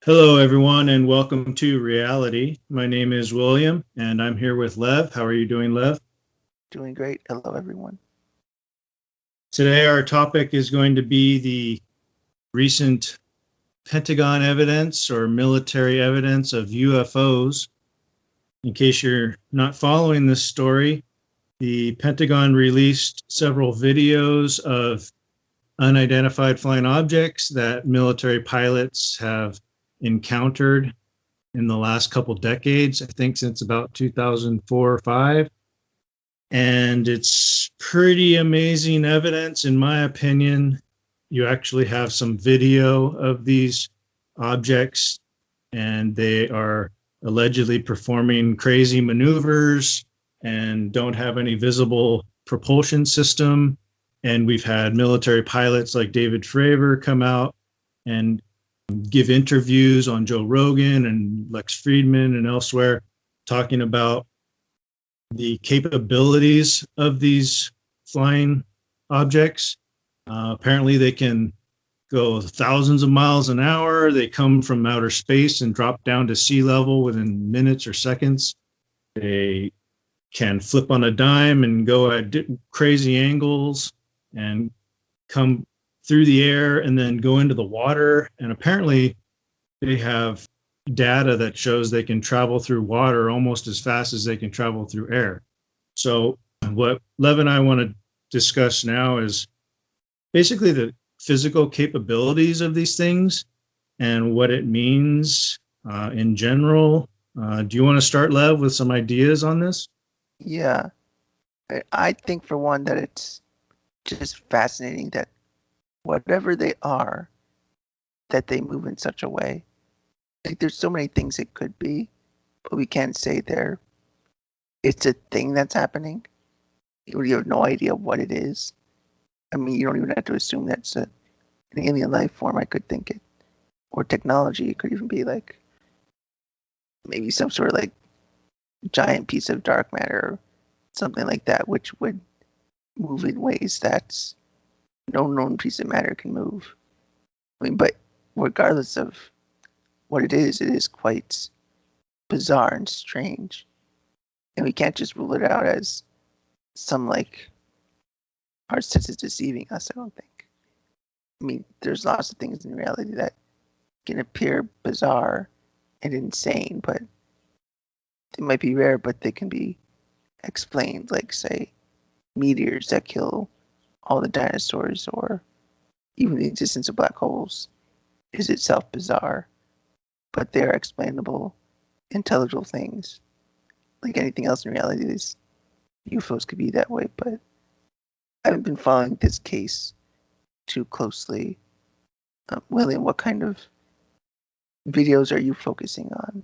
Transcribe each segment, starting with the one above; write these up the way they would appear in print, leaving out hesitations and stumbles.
Hello, everyone, and welcome to Reality. My name is William, and I'm here with Lev. How are you doing, Lev? Doing great. Hello, everyone. Today, our topic is going to be the recent Pentagon evidence or military evidence of UFOs. In case you're not following this story, the Pentagon released several videos of unidentified flying objects that military pilots have encountered in the last couple decades, I think since about 2004 or 5. And it's pretty amazing evidence, in my opinion. You actually have some video of these objects, and they are allegedly performing crazy maneuvers and don't have any visible propulsion system. And we've had military pilots like David Fravor come out and give interviews on Joe Rogan and Lex Friedman and elsewhere, talking about the capabilities of these flying objects. Apparently, they can go thousands of miles an hour. They come from outer space and drop down to sea level within minutes or seconds. They can flip on a dime and go at crazy angles and come through the air and then go into the water. And apparently they have data that shows they can travel through water almost as fast as they can travel through air. So what Lev and I want to discuss now is basically the physical capabilities of these things and what it means in general. Do you want to start, Lev, with some ideas on this? Yeah, I think for one that it's just fascinating that whatever they are, that they move in such a way. Like there's so many things it could be, but we can't say it's a thing that's happening. You have no idea what it is. I mean, you don't even have to assume that's an alien life form. I could think it, or technology. It could even be like maybe some sort of like giant piece of dark matter, or something like that, which would move in ways that no known piece of matter can move. I mean, but regardless of what it is quite bizarre and strange. And we can't just rule it out as some like our senses deceiving us, I don't think. I mean, there's lots of things in reality that can appear bizarre and insane, but they might be rare, but they can be explained, like, say, meteors that kill all the dinosaurs, or even the existence of black holes is itself bizarre, but they are explainable, intelligible things. Like anything else in reality, these UFOs could be that way, but I haven't been following this case too closely. William, what kind of videos are you focusing on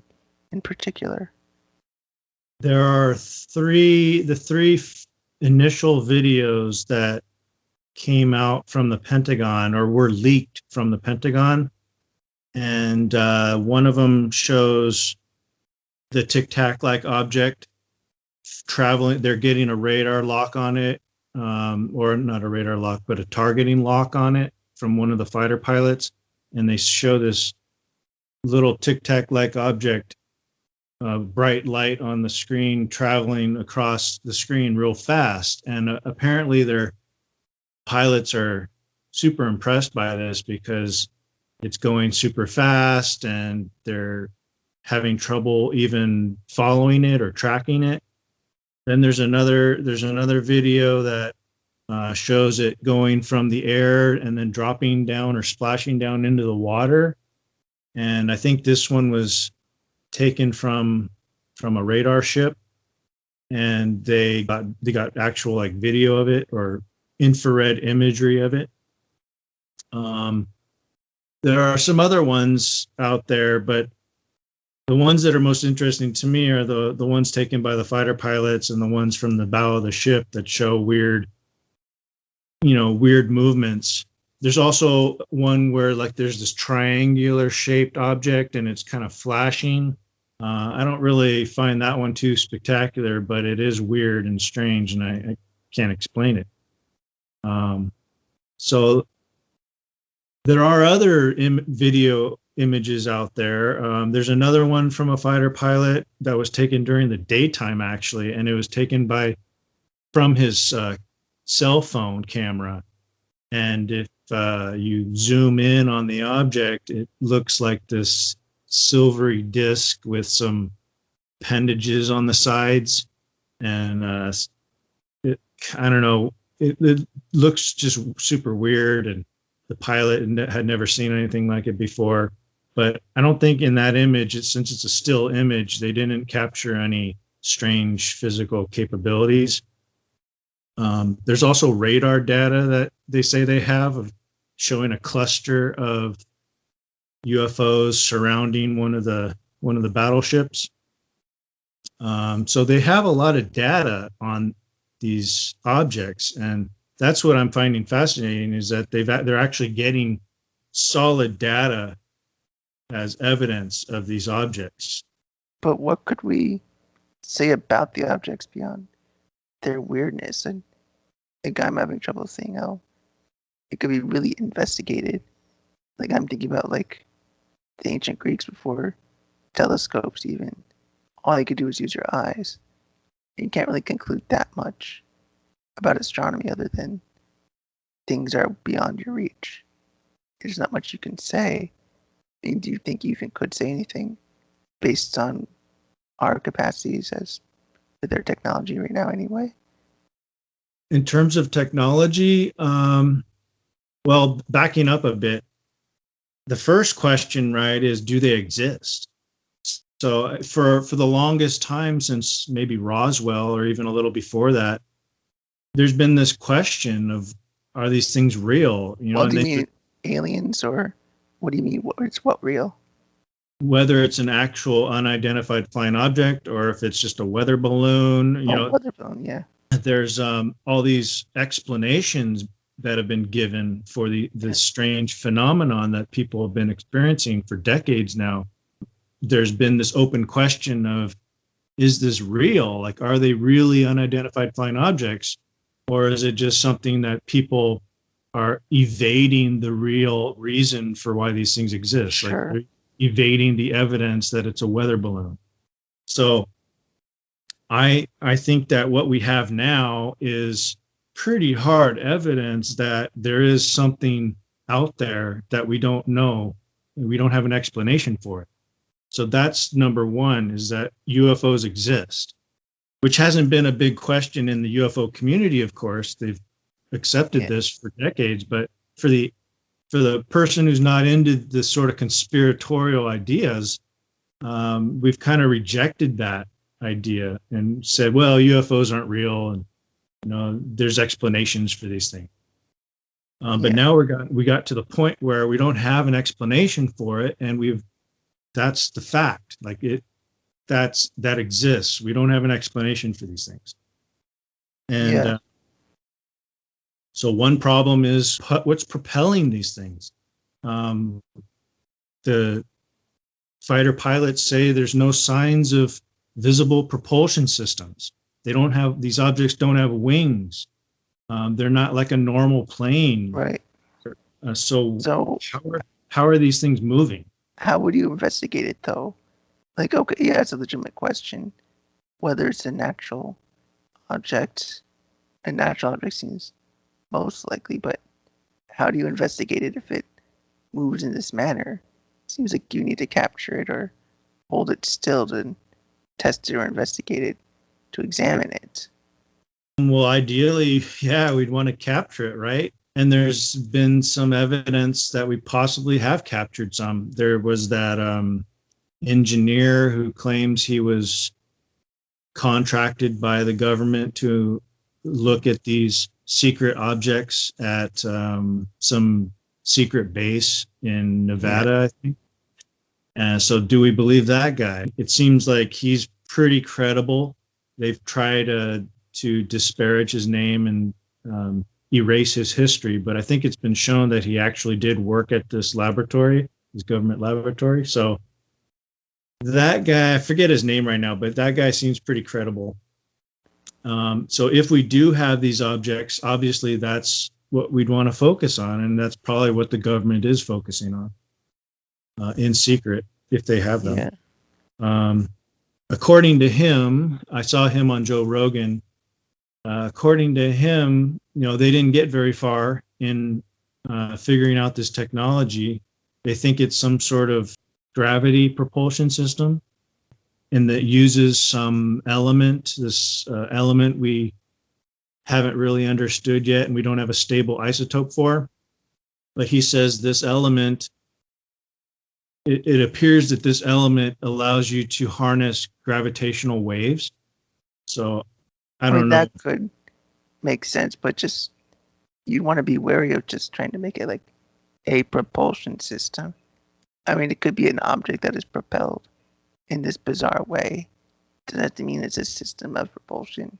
in particular? There are three initial videos that came out from the Pentagon or were leaked from the Pentagon. And one of them shows the Tic Tac like object traveling. They're getting a radar lock on it, or not a radar lock, but a targeting lock on it from one of the fighter pilots. And they show this little Tic Tac like object, bright light on the screen, traveling across the screen real fast. And apparently their pilots are super impressed by this because it's going super fast and they're having trouble even following it or tracking it. Then there's another video that shows it going from the air and then dropping down or splashing down into the water. And I think this one was taken from a radar ship, and they got actual like video of it or infrared imagery of it. There are some other ones out there, but the ones that are most interesting to me are the ones taken by the fighter pilots and the ones from the bow of the ship that show weird movements. There's also one where like there's this triangular shaped object and it's kind of flashing. I don't really find that one too spectacular, but it is weird and strange, and I can't explain it. So there are other video images out there. There's another one from a fighter pilot that was taken during the daytime, actually, and it was taken from his cell phone camera. And if you zoom in on the object, it looks like this silvery disc with some appendages on the sides. And I don't know, it looks just super weird. And the pilot had never seen anything like it before. But I don't think in that image, since it's a still image, they didn't capture any strange physical capabilities. There's also radar data that they say they have of showing a cluster of UFOs surrounding one of the battleships. So they have a lot of data on these objects, and that's what I'm finding fascinating, is that they're actually getting solid data as evidence of these objects. But what could we say about the objects beyond their weirdness? And like, I'm having trouble seeing how it could be really investigated. Like, I'm thinking about like the ancient Greeks before telescopes even. All you could do is use your eyes. You can't really conclude that much about astronomy other than things are beyond your reach. There's not much you can say. I mean, do you think you even could say anything based on our capacities as with their technology right now anyway? In terms of technology, well, backing up a bit, the first question, right, is do they exist? So for the longest time, since maybe Roswell or even a little before that, there's been this question of, are these things real? You know, Well, do you mean aliens, or what do you mean? What real? Whether it's an actual unidentified flying object or if it's just a weather balloon, you know, weather balloon, yeah. There's all these explanations that have been given for the strange phenomenon that people have been experiencing for decades now. There's been this open question of, is this real? Like, are they really unidentified flying objects? Or is it just something that people are evading the real reason for why these things exist? Sure. Like, they're evading the evidence that it's a weather balloon. So I think that what we have now is pretty hard evidence that there is something out there that we don't know. We don't have an explanation for it. So that's number one, is that UFOs exist, which hasn't been a big question in the UFO community, of course. They've accepted this for decades, but for the person who's not into this sort of conspiratorial ideas, we've kind of rejected that idea and said, well, UFOs aren't real, and you know, there's explanations for these things. But now we got to the point where we don't have an explanation for it, and that's the fact. Like, that exists. We don't have an explanation for these things. And so one problem is what's propelling these things. The fighter pilots say there's no signs of visible propulsion systems. These objects don't have wings. They're not like a normal plane. Right. So how are these things moving? How would you investigate it, though? Like, okay, yeah, it's a legitimate question. Whether it's a natural object seems most likely, but how do you investigate it if it moves in this manner? It seems like you need to capture it or hold it still to test it or investigate it, to examine it. Well, ideally, yeah, we'd want to capture it, right? And there's been some evidence that we possibly have captured some. There was that engineer who claims he was contracted by the government to look at these secret objects at some secret base in Nevada, I think. And so do we believe that guy? It seems like he's pretty credible. They've tried to disparage his name and erase his history, but I think it's been shown that he actually did work at this laboratory, this government laboratory. So that guy, I forget his name right now, but that guy seems pretty credible. So if we do have these objects, obviously that's what we'd want to focus on, and that's probably what the government is focusing on. in secret if they have them. Yeah. According to him, I saw him on Joe Rogan. According to him, they didn't get very far in figuring out this technology. They think it's some sort of gravity propulsion system, and that uses some element, this element we haven't really understood yet, and we don't have a stable isotope for. But he says this element, it appears that this element allows you to harness gravitational waves. So I don't know. That could make sense, but just you'd want to be wary of just trying to make it like a propulsion system. I mean, it could be an object that is propelled in this bizarre way. Doesn't have to mean it's a system of propulsion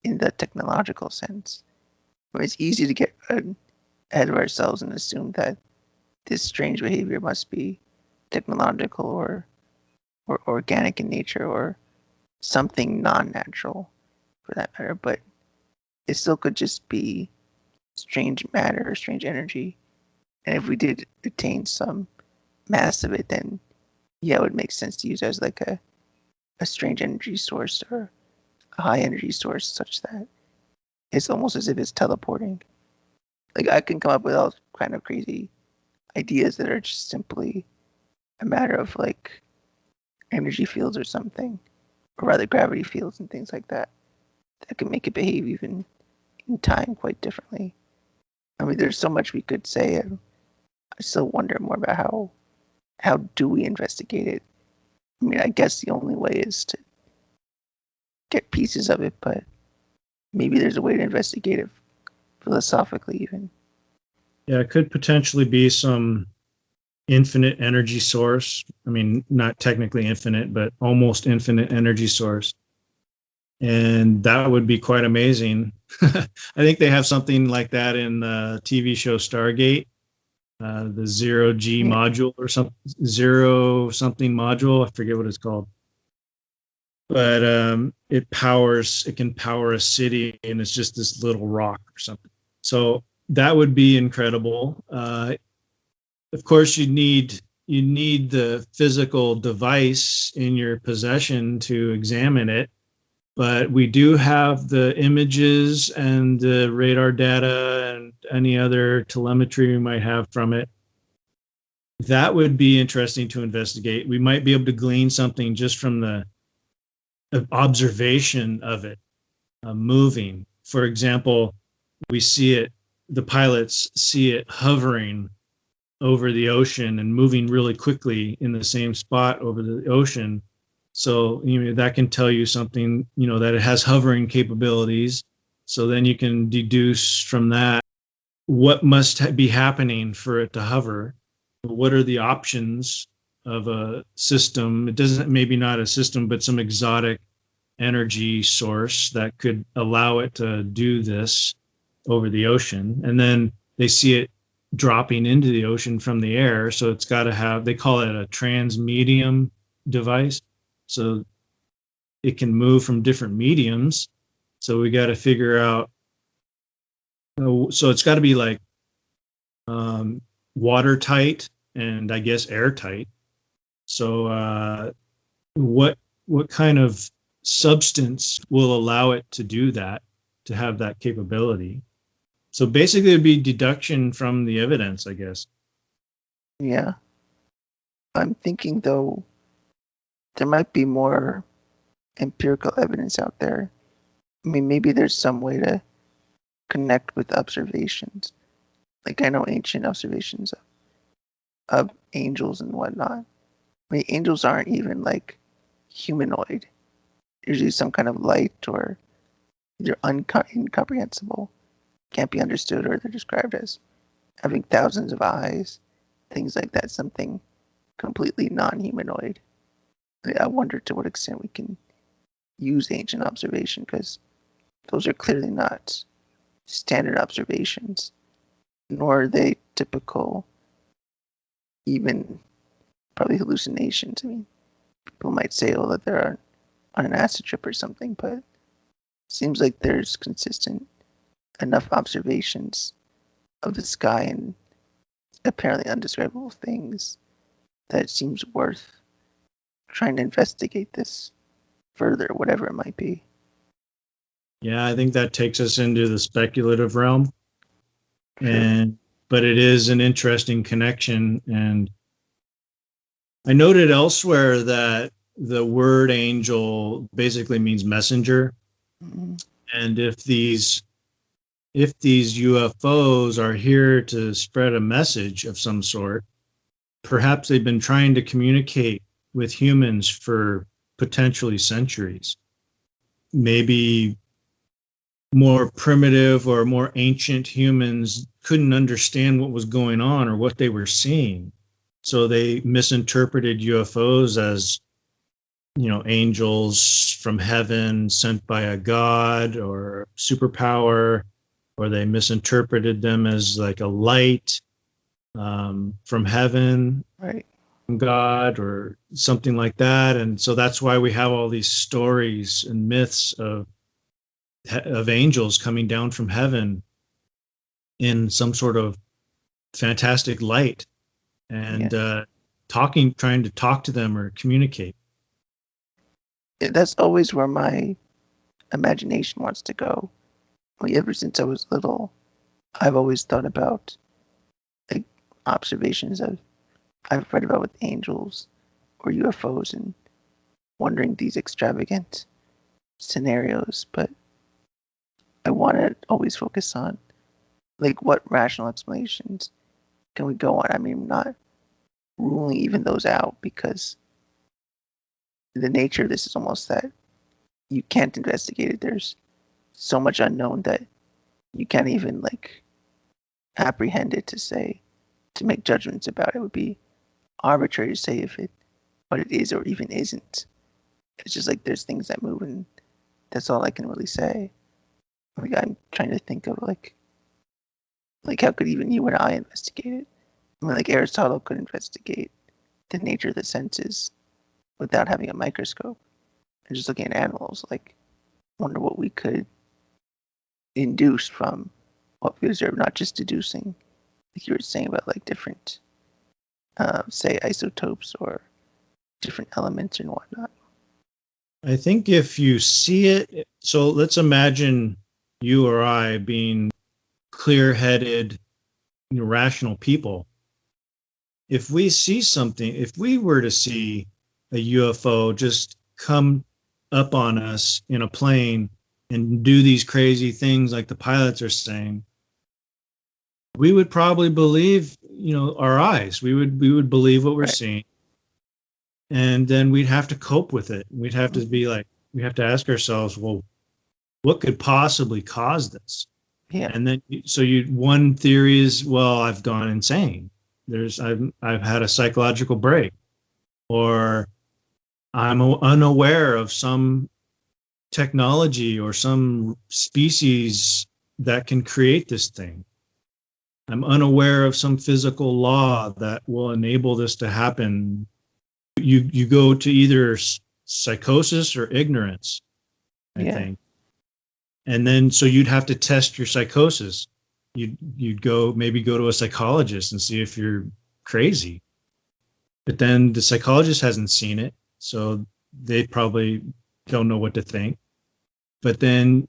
in the technological sense. I mean, it's easy to get ahead of ourselves and assume that this strange behavior must be technological or organic in nature or something non-natural for that matter, but it still could just be strange matter or strange energy. And if we did attain some mass of it, then yeah, it would make sense to use it as like a strange energy source or a high energy source such that it's almost as if it's teleporting. Like I can come up with all kind of crazy ideas that are just simply a matter of like energy fields or something, or rather gravity fields and things like that can make it behave even in time quite differently. I mean, there's so much we could say. I still wonder more about how do we investigate it. I mean, I guess the only way is to get pieces of it, but maybe there's a way to investigate it philosophically even. Yeah, it could potentially be some infinite energy source. I mean, not technically infinite, but almost infinite energy source. And that would be quite amazing. I think they have something like that in the TV show Stargate, the 0G module or something, zero something module. I forget what it's called. But it can power a city, and it's just this little rock or something. So that would be incredible. Of course, you need the physical device in your possession to examine it, but we do have the images and the radar data and any other telemetry we might have from it. That would be interesting to investigate. We might be able to glean something just from the observation of it moving. For example, the pilots see it hovering over the ocean and moving really quickly in the same spot over the ocean. So that can tell you something, that it has hovering capabilities. So then you can deduce from that what must be happening for it to hover. What are the options of a system? It doesn't, maybe not a system, but some exotic energy source that could allow it to do this over the ocean. And then they see it dropping into the ocean from the air. So it's got to have, they call it a transmedium device. So it can move from different mediums. So we got to figure out, so it's got to be like watertight and I guess airtight. So what kind of substance will allow it to do that, to have that capability? So basically it'd be deduction from the evidence, I guess. Yeah. I'm thinking though, there might be more empirical evidence out there. I mean, maybe there's some way to connect with observations. Like I know ancient observations of angels and whatnot. I mean, angels aren't even like humanoid. Usually some kind of light or they're incomprehensible, can't be understood, or they're described as having thousands of eyes, things like that, something completely non-humanoid. I wonder to what extent we can use ancient observation, because those are clearly not standard observations, nor are they typical, even probably hallucinations. I mean, people might say, oh, that they're on an acid trip or something, but it seems like there's consistent enough observations of the sky and apparently undescribable things that it seems worth trying to investigate this further, whatever it might be. Yeah, I think that takes us into the speculative realm. Sure. But it is an interesting connection. And I noted elsewhere that the word angel basically means messenger. Mhm. And if these UFOs are here to spread a message of some sort, perhaps they've been trying to communicate with humans for potentially centuries. Maybe more primitive or more ancient humans couldn't understand what was going on or what they were seeing. So they misinterpreted UFOs as, angels from heaven sent by a god or superpower, or they misinterpreted them as like a light from heaven, Right. from God, or something like that. And so that's why we have all these stories and myths of angels coming down from heaven in some sort of fantastic light and Yeah. trying to talk to them or communicate. That's always where my imagination wants to go. Ever since I was little, I've always thought about like observations I've read about with angels or UFOs and wondering these extravagant scenarios, but I want to always focus on like what rational explanations can we go on. I mean, I'm not ruling even those out because the nature of this is almost that you can't investigate it. There's so much unknown that you can't even like apprehend it to make judgments about it. It would be arbitrary to say if it what it is or even isn't. It's just like there's things that move and that's all I can really say. Like I'm trying to think of like how could even you and I investigate it? I mean, like Aristotle could investigate the nature of the senses without having a microscope and just looking at animals. Like, wonder what we could induce from what we observe, not just deducing, like you were saying about like different, say, isotopes or different elements and whatnot. I think if you see it, so let's imagine you or I being clear-headed, rational people. If we see something, if we were to see a UFO just come up on us in a plane and do these crazy things like the pilots are saying, we would probably believe, our eyes. We would believe what we're Right. seeing. And then we'd have to cope with it. We'd have to be like, we have to ask ourselves, well, what could possibly cause this? Yeah. And then, so one theory is, well, I've gone insane. I've had a psychological break, or I'm unaware of some technology or some species that can create this thing. I'm unaware of some physical law that will enable this to happen. You go to either psychosis or ignorance, I Yeah. think. And then so you'd have to test your psychosis. You'd maybe go to a psychologist and see if you're crazy. But then the psychologist hasn't seen it, so they probably don't know what to think. But then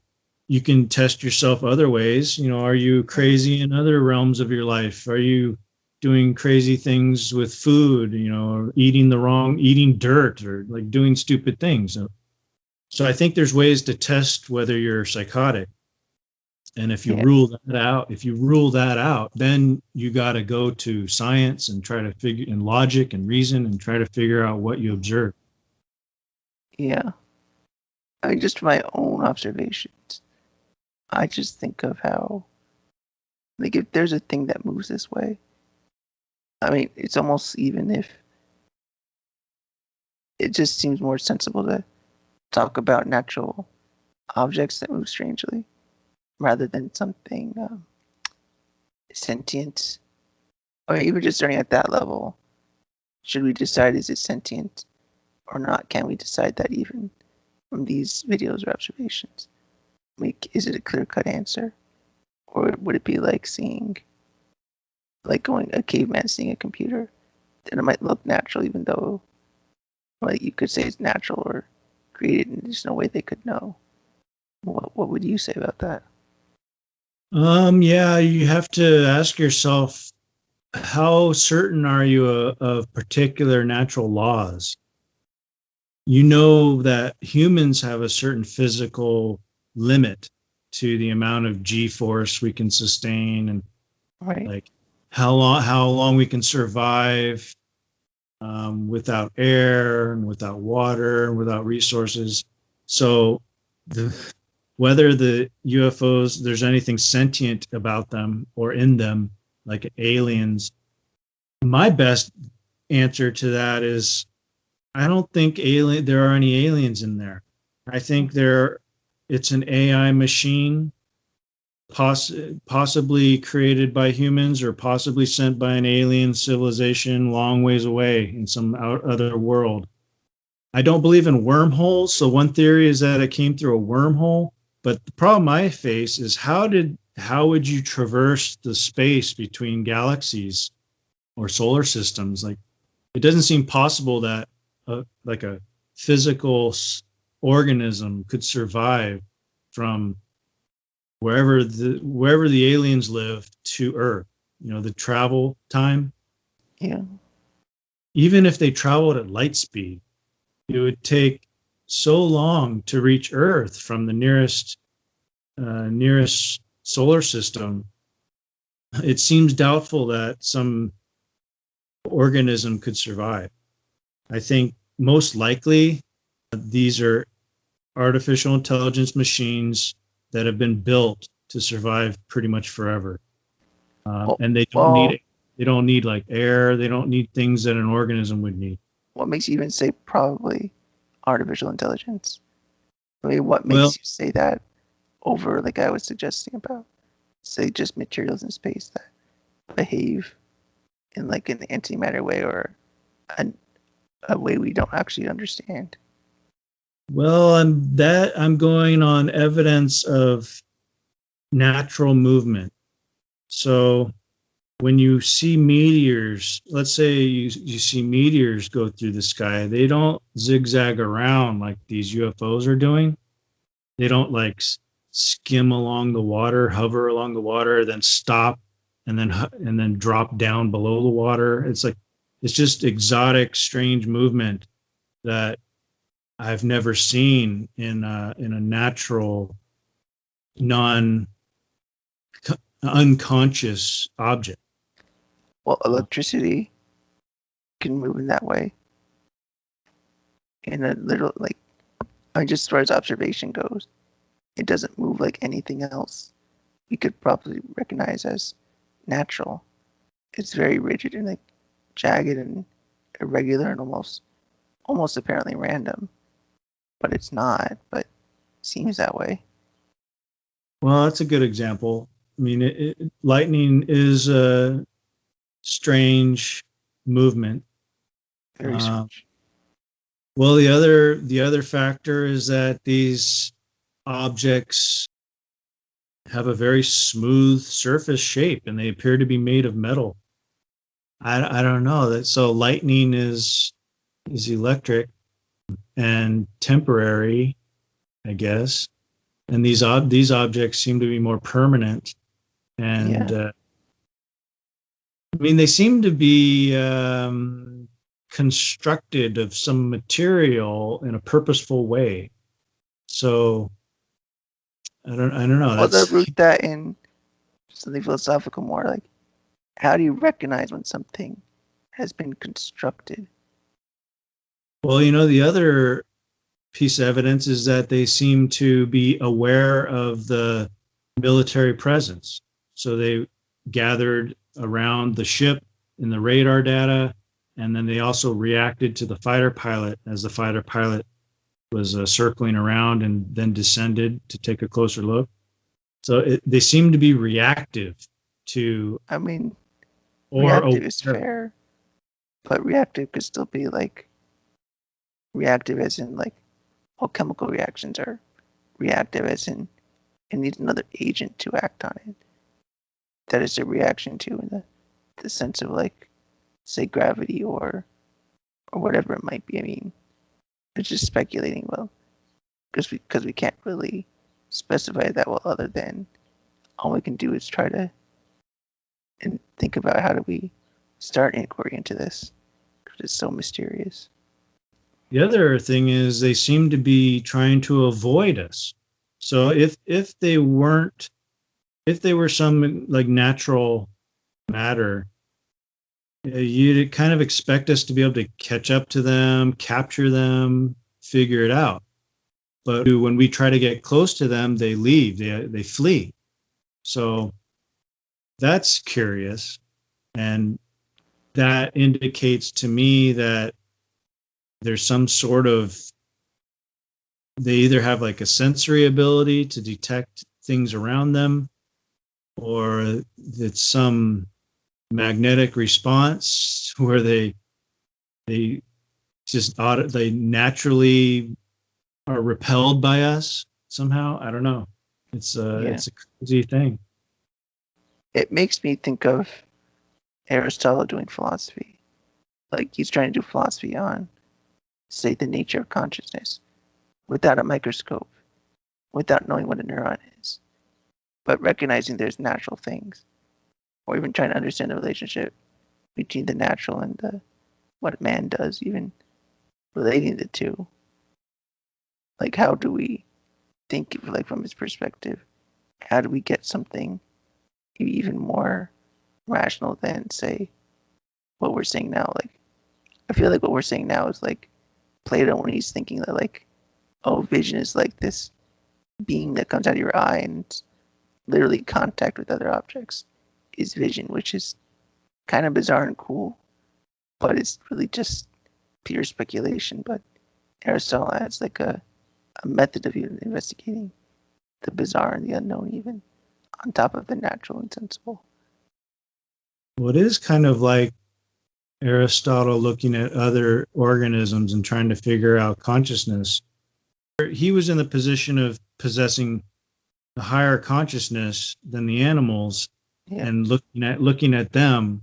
you can test yourself other ways. Are you crazy in other realms of your life? Are you doing crazy things with food, or eating dirt, or like doing stupid things? So I think there's ways to test whether you're psychotic. And if you Yeah. rule that out, then you got to go to science and try to figure in logic and reason and try to figure out what you observe. Yeah. I mean, just my own observations. I just think of how, like, if there's a thing that moves this way, I mean, it's almost even if it just seems more sensible to talk about natural objects that move strangely rather than something sentient. Or even just starting at that level, should we decide is it sentient or not? Can we decide that even from these videos or observations? Like, is it a clear-cut answer? Or would it be like seeing, like going a caveman seeing a computer and it might look natural, even though, like, you could say it's natural or created, and there's no way they could know. What would you say about that? Yeah, you have to ask yourself, how certain are you of particular natural laws? You know that humans have a certain physical limit to the amount of G-force we can sustain, and Right. like how long we can survive without air and without water and without resources. So whether the UFOs, there's anything sentient about them or in them, like aliens, my best answer to that is I don't think there are any aliens in there. I think it's an AI machine, possibly created by humans or possibly sent by an alien civilization long ways away in some other world. I don't believe in wormholes. So one theory is that it came through a wormhole. But the problem I face is how would you traverse the space between galaxies or solar systems? Like, it doesn't seem possible that like a physical organism could survive from wherever the aliens live to Earth. You know, the travel time. Yeah. Even if they traveled at light speed, it would take so long to reach Earth from the nearest solar system. It seems doubtful that some organism could survive. I think most likely these are artificial intelligence machines that have been built to survive pretty much forever, and they don't need like air. They don't need things that an organism would need. What makes you even say probably artificial intelligence? I mean, what makes you say that over, like I was suggesting about, say, just materials in space that behave in like an antimatter way or a way we don't actually understand? Well, I'm going on evidence of natural movement. So when you see meteors, let's say you see meteors go through the sky, they don't zigzag around like these UFOs are doing. They don't like skim along the water, hover along the water, then stop and then drop down below the water. It's just exotic, strange movement that I've never seen in a natural, unconscious object. Well, electricity can move in that way. And a little, like, I mean, just as far as observation goes, it doesn't move like anything else we could probably recognize as natural. It's very rigid and like jagged and irregular and almost apparently random. But it's not, but it seems that way. Well, that's a good example. I mean, lightning is a strange movement. Very strange. Well, the other factor is that these objects have a very smooth surface shape, and they appear to be made of metal. I don't know that. So lightning is electric and temporary, I guess, and these objects seem to be more permanent. And I mean, they seem to be constructed of some material in a purposeful way. So I don't know. Well, to root that in something philosophical more, like, how do you recognize when something has been constructed? Well, you know, the other piece of evidence is that they seem to be aware of the military presence. So they gathered around the ship in the radar data, and then they also reacted to the fighter pilot as the fighter pilot was circling around and then descended to take a closer look. So they seem to be reactive to. I mean, reactive is fair, but reactive could still be like reactive as in like all chemical reactions are reactive as in it needs another agent to act on it. That is a reaction to in the sense of like say gravity or whatever it might be. I mean, it's just speculating. Well, because we can't really specify that well, other than all we can do is try to and think about how do we start inquiry into this, because it's so mysterious. The other thing is they seem to be trying to avoid us. So if they were some like natural matter, you'd kind of expect us to be able to catch up to them, capture them, figure it out. But when we try to get close to them, they leave, they flee. So that's curious. And that indicates to me that there's some sort of, they either have like a sensory ability to detect things around them, or it's some magnetic response where they naturally are repelled by us somehow. I don't know. It's a crazy thing. It makes me think of Aristotle doing philosophy. Like he's trying to do philosophy on, say, the nature of consciousness without a microscope, without knowing what a neuron is, but recognizing there's natural things, or even trying to understand the relationship between the natural and what man does, even relating the two. Like, how do we think, like, from his perspective, how do we get something even more rational than, say, what we're saying now? Like, I feel like what we're saying now is like Plato when he's thinking that, like, oh, vision is like this beam that comes out of your eye and literally contact with other objects is vision, which is kind of bizarre and cool, but it's really just pure speculation. But Aristotle adds like a method of investigating the bizarre and the unknown, even on top of the natural and sensible. Well, it is kind of like Aristotle looking at other organisms and trying to figure out consciousness. He was in the position of possessing a higher consciousness than the animals, and looking at them.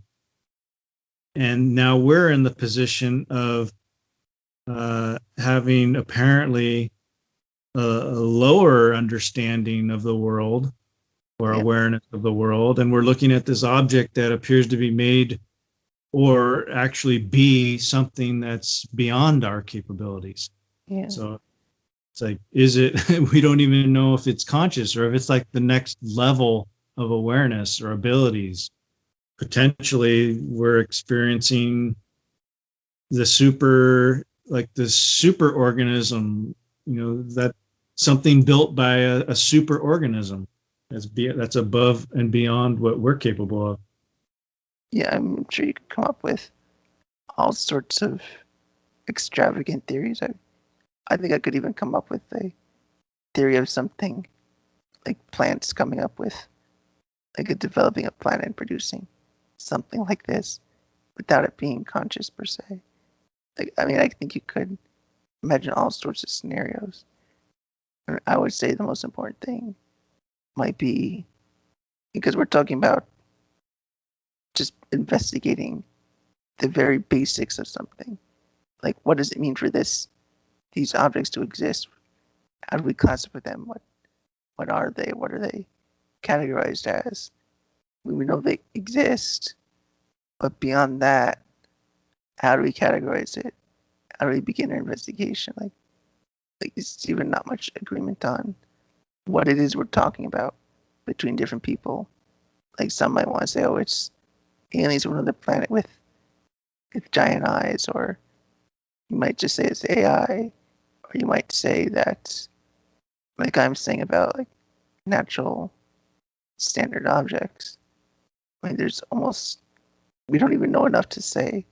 And now we're in the position of having apparently a lower understanding of the world, or awareness of the world, and we're looking at this object that appears to be made or actually be something that's beyond our capabilities. So it's like, is it, we don't even know if it's conscious or if it's like the next level of awareness or abilities. Potentially we're experiencing the super organism, that something built by a super organism that's above and beyond what we're capable of. Yeah, I'm sure you could come up with all sorts of extravagant theories. I think I could even come up with a theory of something like plants coming up with, like developing a plant and producing something like this without it being conscious per se. Like, I mean, I think you could imagine all sorts of scenarios. I would say the most important thing might be, because we're talking about just investigating the very basics of something. Like, what does it mean for these objects to exist? How do we classify them? What are they? What are they categorized as? We know they exist, but beyond that, how do we categorize it? How do we begin our investigation? Like it's even not much agreement on what it is we're talking about between different people. Like some might want to say, oh, it's aliens from another planet with giant eyes, or you might just say it's AI, or you might say that, like I'm saying about like natural standard objects. I mean, we don't even know enough to say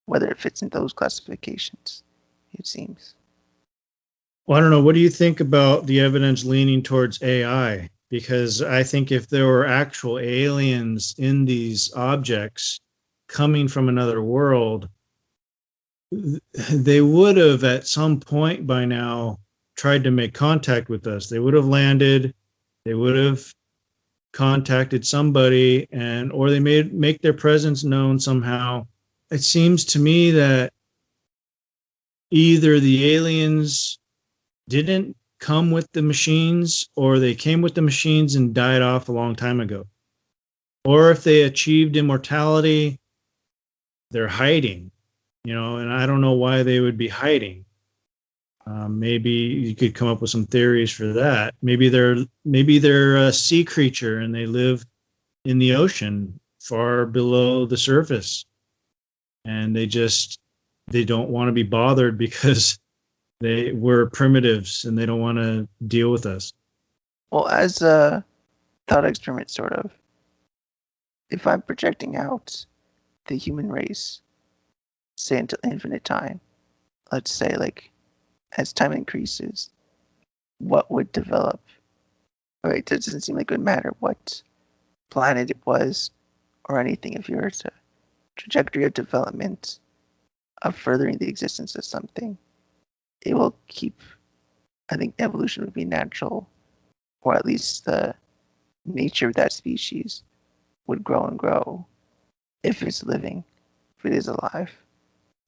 whether it fits in those classifications, it seems. Well, I don't know. What do you think about the evidence leaning towards AI? Because I think if there were actual aliens in these objects coming from another world, they would have at some point by now tried to make contact with us. They would have landed, they would have contacted somebody, or they make their presence known somehow, it seems to me that either the aliens didn't come with the machines, or they came with the machines and died off a long time ago. Or if they achieved immortality, they're hiding, and I don't know why they would be hiding. Maybe you could come up with some theories for that. Maybe they're a sea creature and they live in the ocean far below the surface, and they don't want to be bothered because we're primitives and they don't want to deal with us. Well, as a thought experiment, sort of, if I'm projecting out the human race, say until infinite time, let's say like as time increases, what would develop? Right, it doesn't seem like it would matter what planet it was or anything. If you're a trajectory of development of furthering the existence of something, it will keep. I think evolution would be natural, or at least the nature of that species would grow and grow if it's living, if it is alive.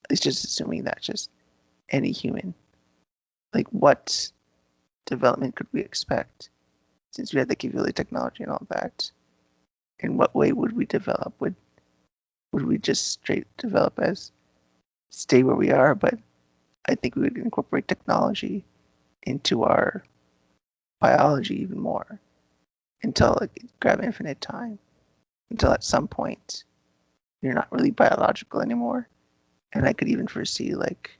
It's just assuming that just any human. Like, what development could we expect since we had the capability technology and all that? In what way would we develop? Would we just straight develop as stay where we are? But I think we would incorporate technology into our biology even more until like grab infinite time, until at some point you're not really biological anymore. And I could even foresee like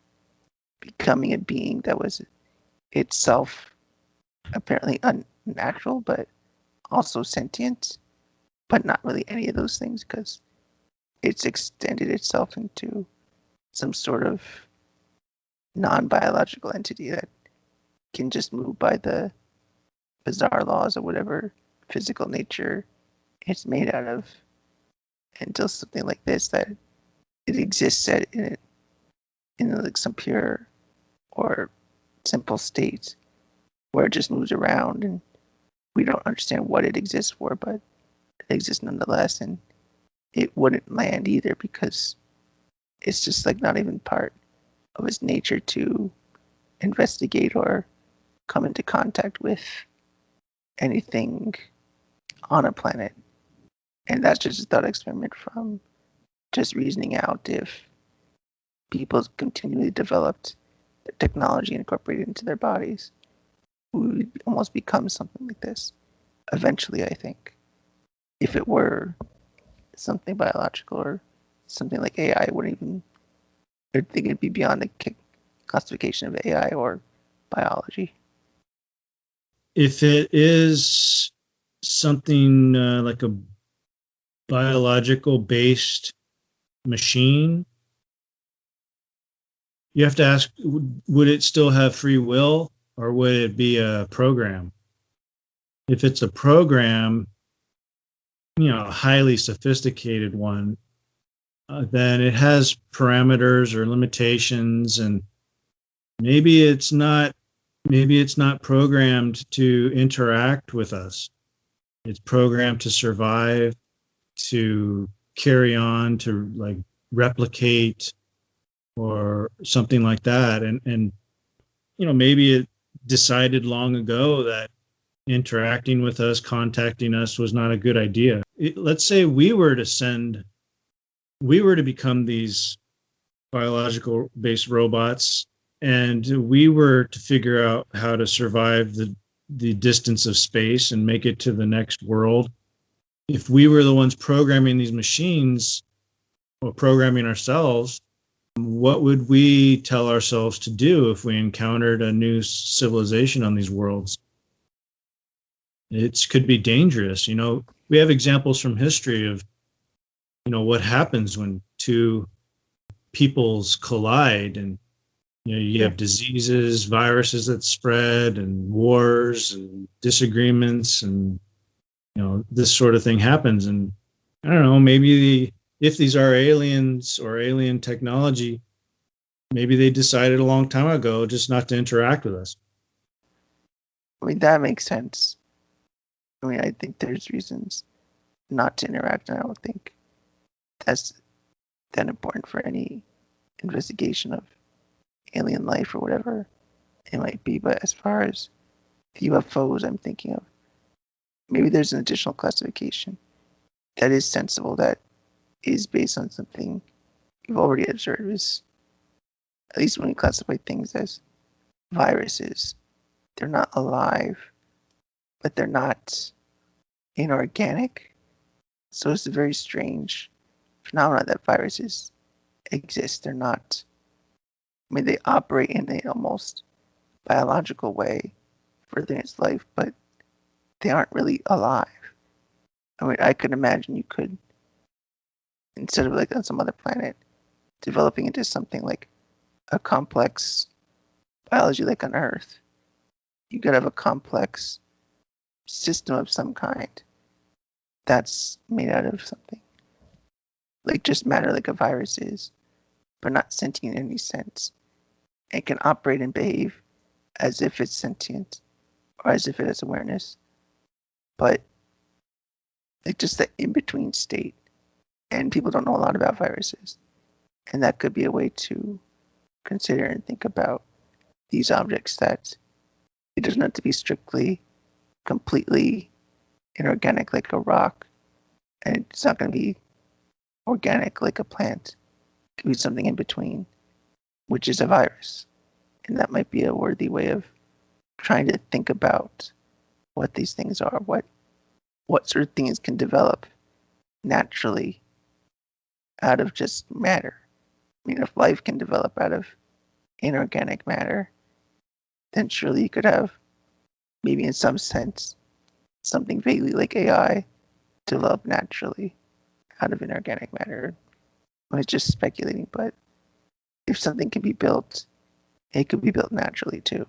becoming a being that was itself apparently unnatural, but also sentient, but not really any of those things because it's extended itself into some sort of non-biological entity that can just move by the bizarre laws of whatever physical nature it's made out of, until something like this, that it exists in like some pure or simple state where it just moves around and we don't understand what it exists for, but it exists nonetheless, and it wouldn't land either because it's just like not even part of its nature to investigate or come into contact with anything on a planet. And that's just a thought experiment from just reasoning out if people continually developed the technology and incorporated it into their bodies, we would almost become something like this eventually, I think. If it were something biological or something like AI, I wouldn't even, I think it'd be beyond the classification of AI or biology. If it is something like a biological based machine, you have to ask, would it still have free will, or would it be a program? If it's a program, a highly sophisticated one, then it has parameters or limitations, and maybe it's not programmed to interact with us. It's programmed to survive, to carry on, to like replicate or something like that. And maybe it decided long ago that interacting with us, contacting us was not a good idea. Let's say we were to become these biological based robots, and we were to figure out how to survive the distance of space and make it to the next world. If we were the ones programming these machines or programming ourselves, what would we tell ourselves to do if we encountered a new civilization on these worlds? It could be dangerous. We have examples from history of, what happens when two peoples collide, and you have diseases, viruses that spread, and wars and disagreements, and this sort of thing happens. And I don't know, maybe if these are aliens or alien technology, maybe they decided a long time ago just not to interact with us. I mean, that makes sense. I mean, I think there's reasons not to interact, and I don't think that's that important for any investigation of alien life or whatever it might be. But as far as the UFOs I'm thinking of, maybe there's an additional classification that is sensible, that is based on something you've already observed. Is at least when we classify things as viruses, they're not alive, but they're not inorganic. So it's a very strange phenomenon that viruses exist. They're not, I mean, they operate in an almost biological way further its life, but they aren't really alive. I mean, I could imagine you could, instead of like on some other planet, developing into something like a complex biology like on Earth. You could have a complex system of some kind that's made out of something. Like just matter like a virus is, but not sentient in any sense. It can operate and behave as if it's sentient or as if it has awareness. But it's just the in-between state. And people don't know a lot about viruses. And that could be a way to consider and think about these objects, that it doesn't have to be strictly, completely inorganic like a rock. And it's not going to be organic like a plant. It could be something in between, which is a virus. And that might be a worthy way of trying to think about what these things are, what sort of things can develop naturally out of just matter. I mean, if life can develop out of inorganic matter, then surely you could have, maybe in some sense, something vaguely like AI develop naturally out of inorganic matter. I was just speculating, but if something can be built, it could be built naturally too.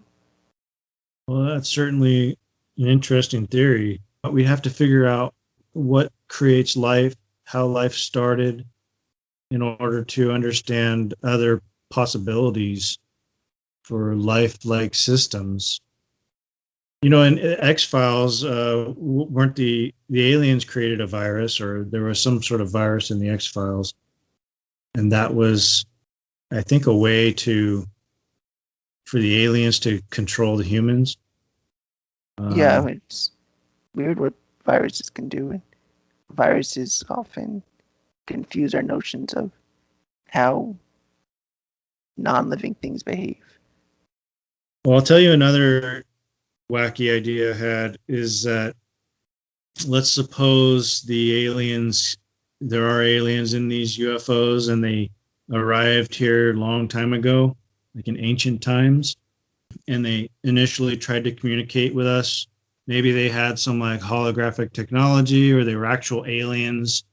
Well, that's certainly an interesting theory. But we have to figure out what creates life, how life started, in order to understand other possibilities for life-like systems. You know, in X-Files, weren't the aliens created a virus, or there was some sort of virus in the X-Files, and that was, I think, a way for the aliens to control the humans. Yeah, I mean, it's weird what viruses can do. And viruses often confuse our notions of how non-living things behave. Well, I'll tell you another wacky idea I had is that, let's suppose there are aliens in these UFOs, and they arrived here a long time ago, like in ancient times, and they initially tried to communicate with us. Maybe they had some like holographic technology, or they were actual aliens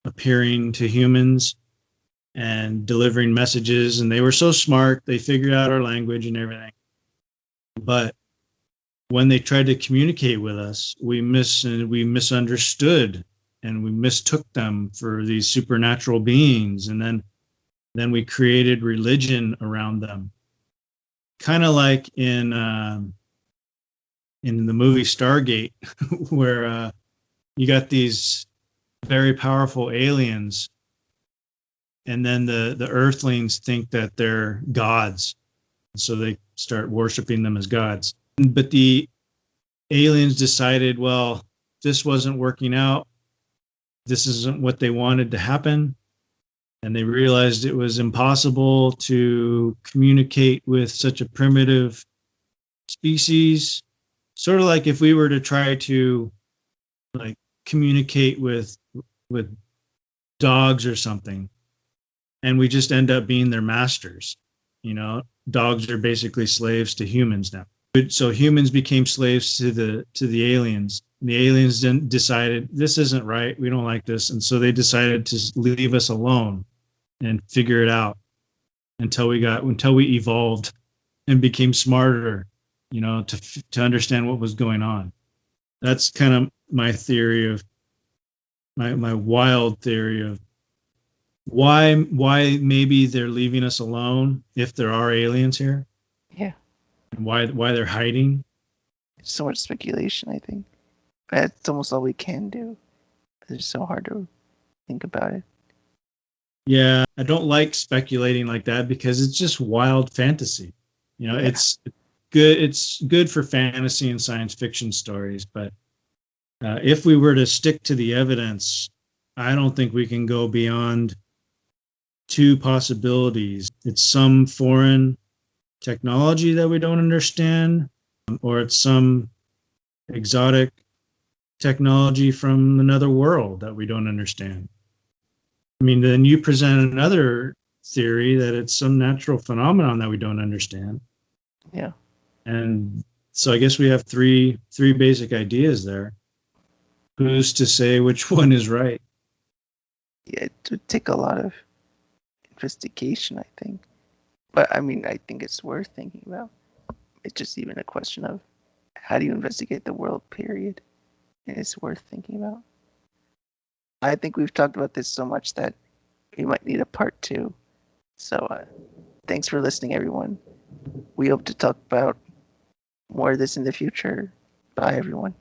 appearing to humans and delivering messages, and they were so smart, they figured out our language and everything. But when they tried to communicate with us, we misunderstood, and we mistook them for these supernatural beings, and then we created religion around them, kind of like in the movie Stargate, where you got these very powerful aliens, and then the Earthlings think that they're gods, so they start worshiping them as gods. But the aliens decided, well, this wasn't working out. This isn't what they wanted to happen. And they realized it was impossible to communicate with such a primitive species. Sort of like if we were to try to like communicate with dogs or something, and we just end up being their masters. You know, dogs are basically slaves to humans now. So humans became slaves to the aliens. And the aliens then decided, this isn't right. We don't like this. And so they decided to leave us alone and figure it out until we evolved and became smarter, you know, to understand what was going on. That's kind of my theory of my wild theory of why maybe they're leaving us alone if there are aliens here. Yeah. And why they're hiding. It's so much speculation, I think. That's almost all we can do. It's so hard to think about it. Yeah, I don't like speculating like that because it's just wild fantasy. Yeah. It's good. It's good for fantasy and science fiction stories, but if we were to stick to the evidence, I don't think we can go beyond two possibilities. It's some foreign technology that we don't understand, or it's some exotic technology from another world that we don't understand. I mean, then you present another theory that it's some natural phenomenon that we don't understand. Yeah. And so I guess we have three basic ideas there. Who's to say which one is right? Yeah, it would take a lot of investigation, I think. But I mean, I think it's worth thinking about. It's just even a question of how do you investigate the world, period. And it's worth thinking about. I think we've talked about this so much that we might need a part 2. So thanks for listening, everyone. We hope to talk about more of this in the future. Bye, everyone.